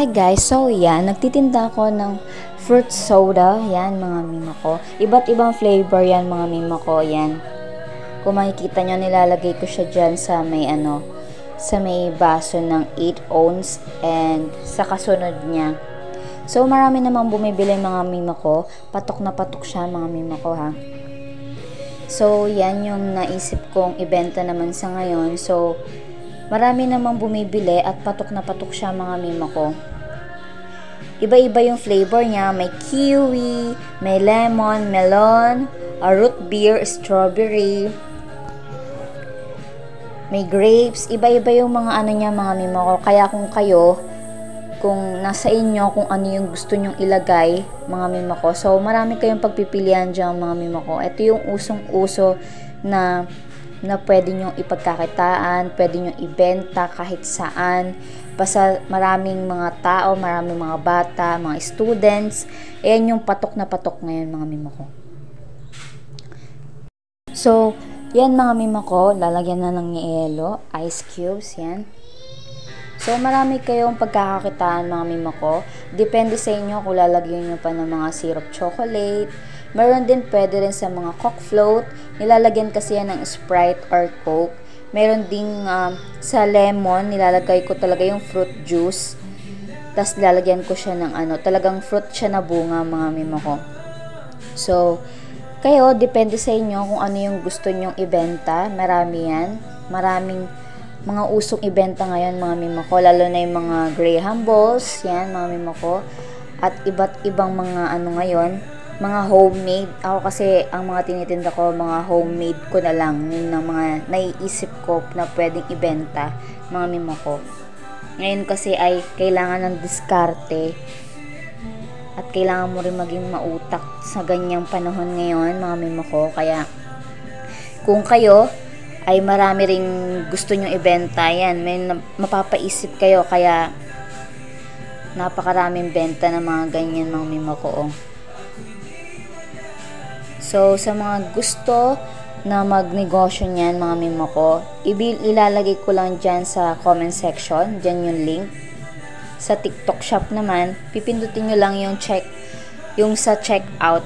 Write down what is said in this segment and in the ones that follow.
Hi guys, so yan, nagtitinda ako ng fruit soda, yan mga mima ko. Iba't ibang flavor yan mga mima ko, yan. Kung makikita nyo, nilalagay ko siya dyan sa may sa may baso ng 8 ounce and sa kasunod niya. So marami namang bumibili mga mima ko, patok na patok siya mga mima ko ha. So yan yung naisip kong ibenta naman sa ngayon. So marami namang bumibili at patok na patok siya mga mima ko. Iba-iba yung flavor niya. May kiwi, may lemon, melon, root beer, strawberry, may grapes. Iba-iba yung mga ano niya mga mima ko. Kaya kung kayo, kung nasa inyo kung ano yung gusto nyong ilagay mga mima ko. So marami kayong pagpipilian dyan mga mima ko. Ito yung usong-uso na pwede nyong ipagkakitaan, pwede nyong ibenta kahit saan. Basta maraming mga tao, maraming mga bata, mga students. Ayan yung patok na patok ngayon mga mima ko. So, yan mga mima ko, lalagyan na ng yelo, ice cubes, yan. So, marami kayong pagkakakitaan mga mima ko. Depende sa inyo kung lalagyan nyo pa ng mga syrup chocolate. Meron din pwede rin sa mga coke float. Nilalagyan kasi yan ng Sprite or Coke. Meron ding sa lemon, nilalagay ko talaga yung fruit juice. Tapos nilalagyan ko siya ng talagang fruit siya na bunga mga mima ko. So, kayo, depende sa inyo kung ano yung gusto nyong ibenta. Marami yan. Maraming mga usong ibenta ngayon mga mima ko. Lalo na yung mga Graham balls. Yan mga mima ko. At iba't ibang mga ngayon. Mga homemade. Ako kasi, ang mga tinitinda ko, mga homemade ko na lang. Yun ang mga naiisip ko na pwedeng ibenta, mga mima ko. Ngayon kasi ay kailangan ng diskarte. At kailangan mo rin maging mautak sa ganyang panahon ngayon, mga mima ko. Kaya, kung kayo ay marami ring gusto nyong ibenta, yan. May mapapaisip kayo, kaya napakaraming benta ng mga ganyan, mga mima ko. So, sa mga gusto na magnegosyo niyan, mga mima ko, ilalagay ko lang dyan sa comment section. Dyan yung link. Sa TikTok shop naman, pipindutin nyo lang yung sa checkout.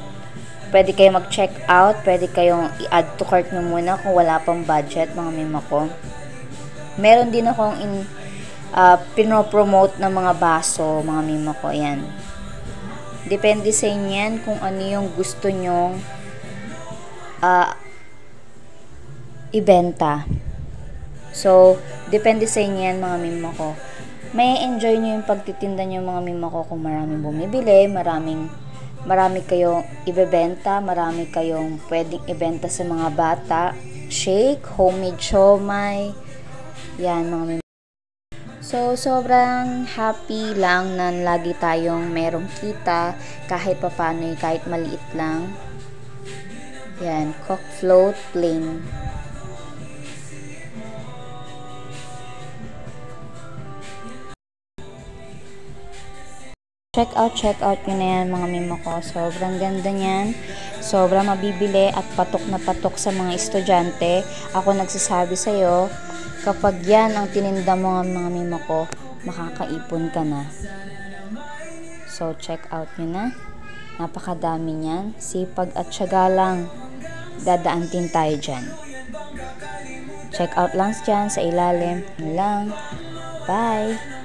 Pwede kayo mag-checkout, pwede kayong i-add to cart nyo muna kung wala pang budget, mga mima ko. Meron din akong pinopromote ng mga baso, mga mima ko, yan. Depende sa inyo yan kung ano yung gusto nyong ibenta. So, depende sa inyo yan, mga mima ko. May enjoy nyo yung pagtitinda nyo, mga mima ko, kung maraming bumibili, marami kayong ibebenta, marami kayong pwedeng ibenta sa mga bata. Shake, homemade siomai, yan mga mima. So, sobrang happy lang na lagi tayong merong kita, kahit papano, kahit maliit lang. Yan, coke float, plain. Check out yun na yan, mga mima ko. Sobrang ganda niyan. Sobrang mabibili at patok na patok sa mga estudyante. Ako nagsasabi sa'yo, kapag yan ang tininda mo mga mima ko, makakaipon ka na. So, check out yun na. Napakadami niyan. Sipag at tiyaga lang. Dadaan din tayo dyan. Check out lang dyan sa ilalim. Yun lang. Bye!